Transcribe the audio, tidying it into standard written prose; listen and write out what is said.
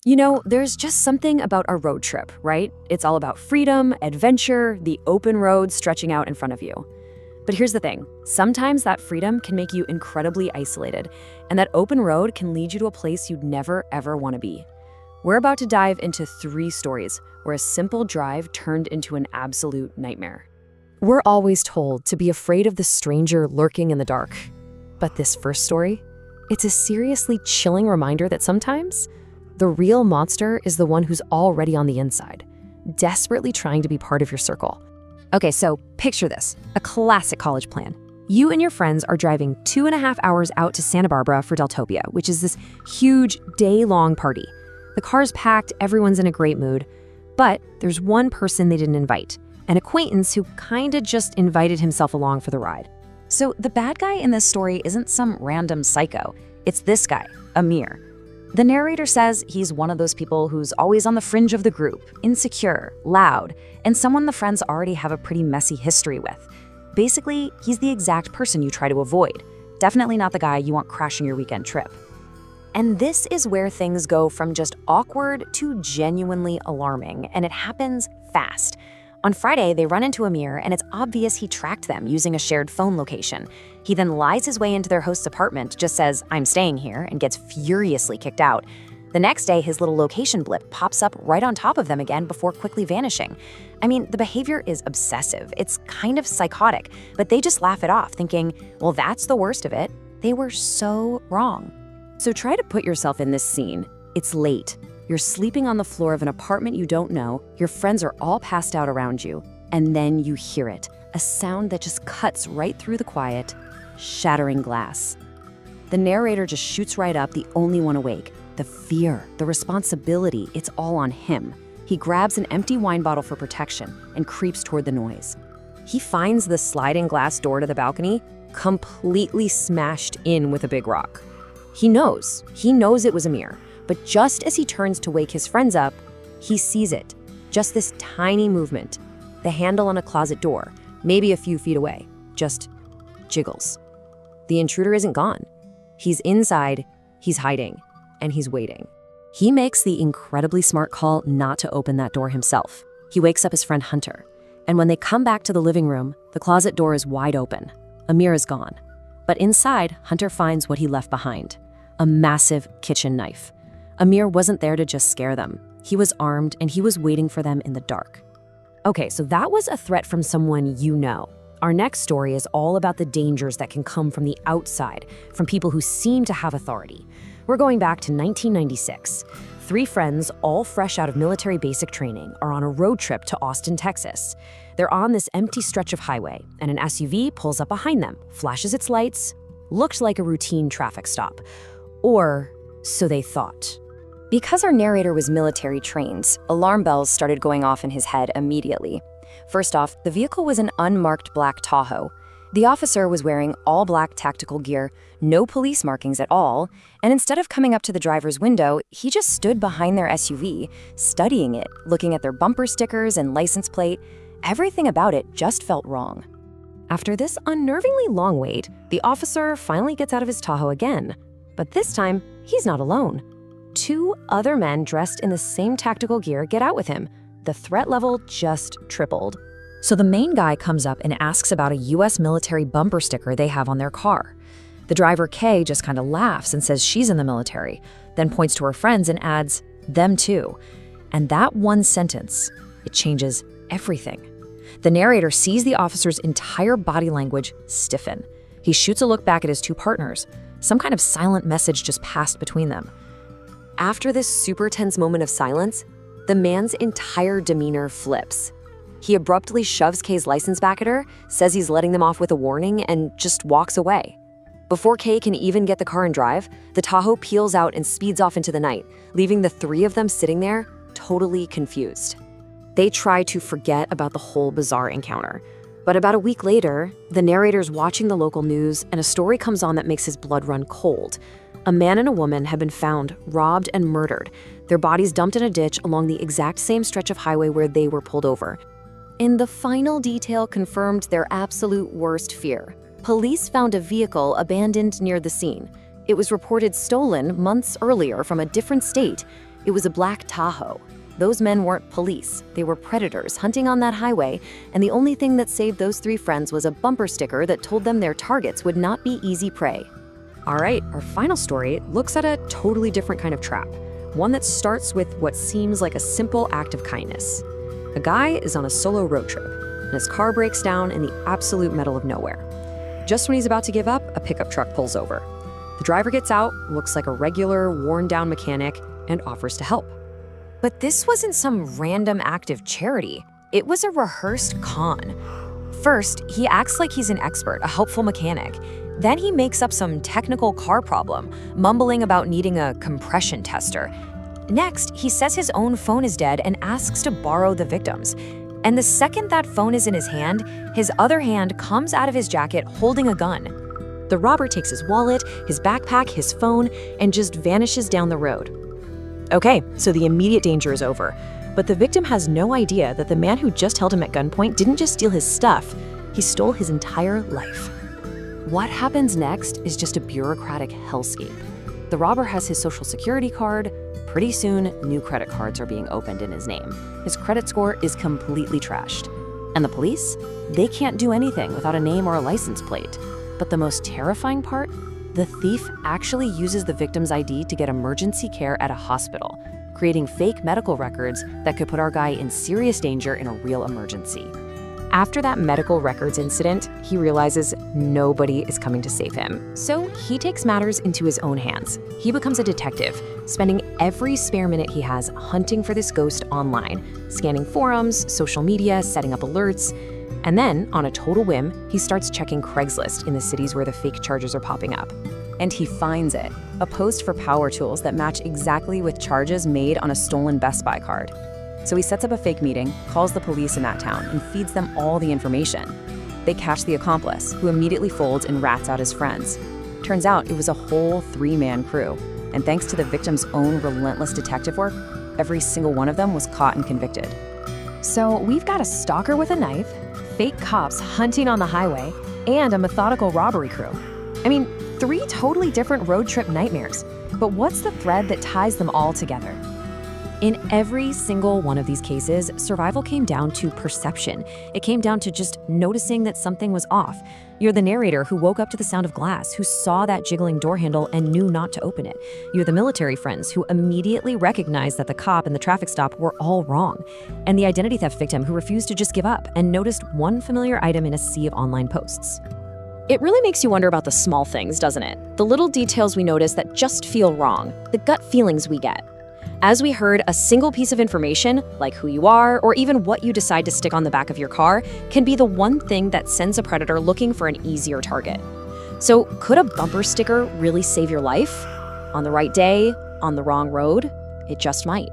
There's just something about a road trip, right? It's all about freedom, adventure, the open road stretching out in front of you. But here's the thing. Sometimes that freedom can make you incredibly isolated, and that open road can lead you to a place you'd never, ever want to be. We're about to dive into 3 stories where a simple drive turned into an absolute nightmare. We're always told to be afraid of the stranger lurking in the dark. But this first story, it's a seriously chilling reminder that sometimes the real monster is the one who's already on the inside, desperately trying to be part of your circle. Okay, so picture this, a classic college plan. You and your friends are driving 2.5 hours out to Santa Barbara for Deltopia, which is this huge day-long party. The car's packed, everyone's in a great mood, but there's one person they didn't invite, an acquaintance who kinda just invited himself along for the ride. So the bad guy in this story isn't some random psycho. It's this guy, Amir. The narrator says he's one of those people who's always on the fringe of the group, insecure, loud, and someone the friends already have a pretty messy history with. Basically, he's the exact person you try to avoid. Definitely not the guy you want crashing your weekend trip. And this is where things go from just awkward to genuinely alarming, and it happens fast. On Friday, they run into Amir, and it's obvious he tracked them using a shared phone location. He then lies his way into their host's apartment, just says, "I'm staying here," and gets furiously kicked out. The next day, his little location blip pops up right on top of them again before quickly vanishing. I mean, the behavior is obsessive. It's kind of psychotic, but they just laugh it off, thinking, well, that's the worst of it. They were so wrong. So try to put yourself in this scene. It's late. You're sleeping on the floor of an apartment you don't know, your friends are all passed out around you, and then you hear it, a sound that just cuts right through the quiet, shattering glass. The narrator just shoots right up, the only one awake. The fear, the responsibility, it's all on him. He grabs an empty wine bottle for protection and creeps toward the noise. He finds the sliding glass door to the balcony completely smashed in with a big rock. He knows it was Amir. But just as he turns to wake his friends up, he sees it. Just this tiny movement. The handle on a closet door, maybe a few feet away, just jiggles. The intruder isn't gone. He's inside, he's hiding, and he's waiting. He makes the incredibly smart call not to open that door himself. He wakes up his friend Hunter. And when they come back to the living room, the closet door is wide open. Amir is gone. But inside, Hunter finds what he left behind. A massive kitchen knife. Amir wasn't there to just scare them. He was armed and he was waiting for them in the dark. Okay, so that was a threat from someone you know. Our next story is all about the dangers that can come from the outside, from people who seem to have authority. We're going back to 1996. 3 friends, all fresh out of military basic training, are on a road trip to Austin, Texas. They're on this empty stretch of highway, and an SUV pulls up behind them, flashes its lights, looked like a routine traffic stop. Or so they thought. Because our narrator was military trained, alarm bells started going off in his head immediately. First off, the vehicle was an unmarked black Tahoe. The officer was wearing all black tactical gear, no police markings at all, and instead of coming up to the driver's window, he just stood behind their SUV, studying it, looking at their bumper stickers and license plate. Everything about it just felt wrong. After this unnervingly long wait, the officer finally gets out of his Tahoe again. But this time, he's not alone. 2 other men dressed in the same tactical gear get out with him. The threat level just tripled. So the main guy comes up and asks about a US military bumper sticker they have on their car. The driver, Kay, just kind of laughs and says she's in the military, then points to her friends and adds, "them too." And that one sentence, it changes everything. The narrator sees the officer's entire body language stiffen. He shoots a look back at his 2 partners. Some kind of silent message just passed between them. After this super tense moment of silence, the man's entire demeanor flips. He abruptly shoves Kay's license back at her, says he's letting them off with a warning, and just walks away. Before Kay can even get the car and drive, the Tahoe peels out and speeds off into the night, leaving the 3 of them sitting there, totally confused. They try to forget about the whole bizarre encounter. But about a week later, the narrator's watching the local news, and a story comes on that makes his blood run cold. A man and a woman have been found, robbed and murdered, their bodies dumped in a ditch along the exact same stretch of highway where they were pulled over. And the final detail confirmed their absolute worst fear. Police found a vehicle abandoned near the scene. It was reported stolen months earlier from a different state, It was a black Tahoe. Those men weren't police. They were predators hunting on that highway, and the only thing that saved those three friends was a bumper sticker that told them their targets would not be easy prey. All right, our final story looks at a totally different kind of trap, one that starts with what seems like a simple act of kindness. A guy is on a solo road trip, and his car breaks down in the absolute middle of nowhere. Just when he's about to give up, a pickup truck pulls over. The driver gets out, looks like a regular, worn-down mechanic, and offers to help. But this wasn't some random act of charity. It was a rehearsed con. First, he acts like he's an expert, a helpful mechanic. Then he makes up some technical car problem, mumbling about needing a compression tester. Next, he says his own phone is dead and asks to borrow the victim's. And the second that phone is in his hand, his other hand comes out of his jacket holding a gun. The robber takes his wallet, his backpack, his phone, and just vanishes down the road. Okay, so the immediate danger is over. But the victim has no idea that the man who just held him at gunpoint didn't just steal his stuff, he stole his entire life. What happens next is just a bureaucratic hellscape. The robber has his social security card. Pretty soon, new credit cards are being opened in his name. His credit score is completely trashed. And the police? They can't do anything without a name or a license plate. But the most terrifying part? The thief actually uses the victim's ID to get emergency care at a hospital, creating fake medical records that could put our guy in serious danger in a real emergency. After that medical records incident, he realizes nobody is coming to save him. So he takes matters into his own hands. He becomes a detective, spending every spare minute he has hunting for this ghost online, scanning forums, social media, setting up alerts. And then, on a total whim, he starts checking Craigslist in the cities where the fake charges are popping up. And he finds it, a post for power tools that match exactly with charges made on a stolen Best Buy card. So he sets up a fake meeting, calls the police in that town, and feeds them all the information. They catch the accomplice, who immediately folds and rats out his friends. Turns out it was a whole three-man crew, and thanks to the victim's own relentless detective work, every single one of them was caught and convicted. So we've got a stalker with a knife, fake cops hunting on the highway, and a methodical robbery crew. I mean, three totally different road trip nightmares. But what's the thread that ties them all together? In every single one of these cases, survival came down to perception. It came down to just noticing that something was off. You're the narrator who woke up to the sound of glass, who saw that jiggling door handle and knew not to open it. You're the military friends who immediately recognized that the cop and the traffic stop were all wrong. And the identity theft victim who refused to just give up and noticed one familiar item in a sea of online posts. It really makes you wonder about the small things, doesn't it? The little details we notice that just feel wrong, the gut feelings we get. As we heard, a single piece of information, like who you are or even what you decide to stick on the back of your car, can be the one thing that sends a predator looking for an easier target. So could a bumper sticker really save your life? On the right day, on the wrong road? It just might.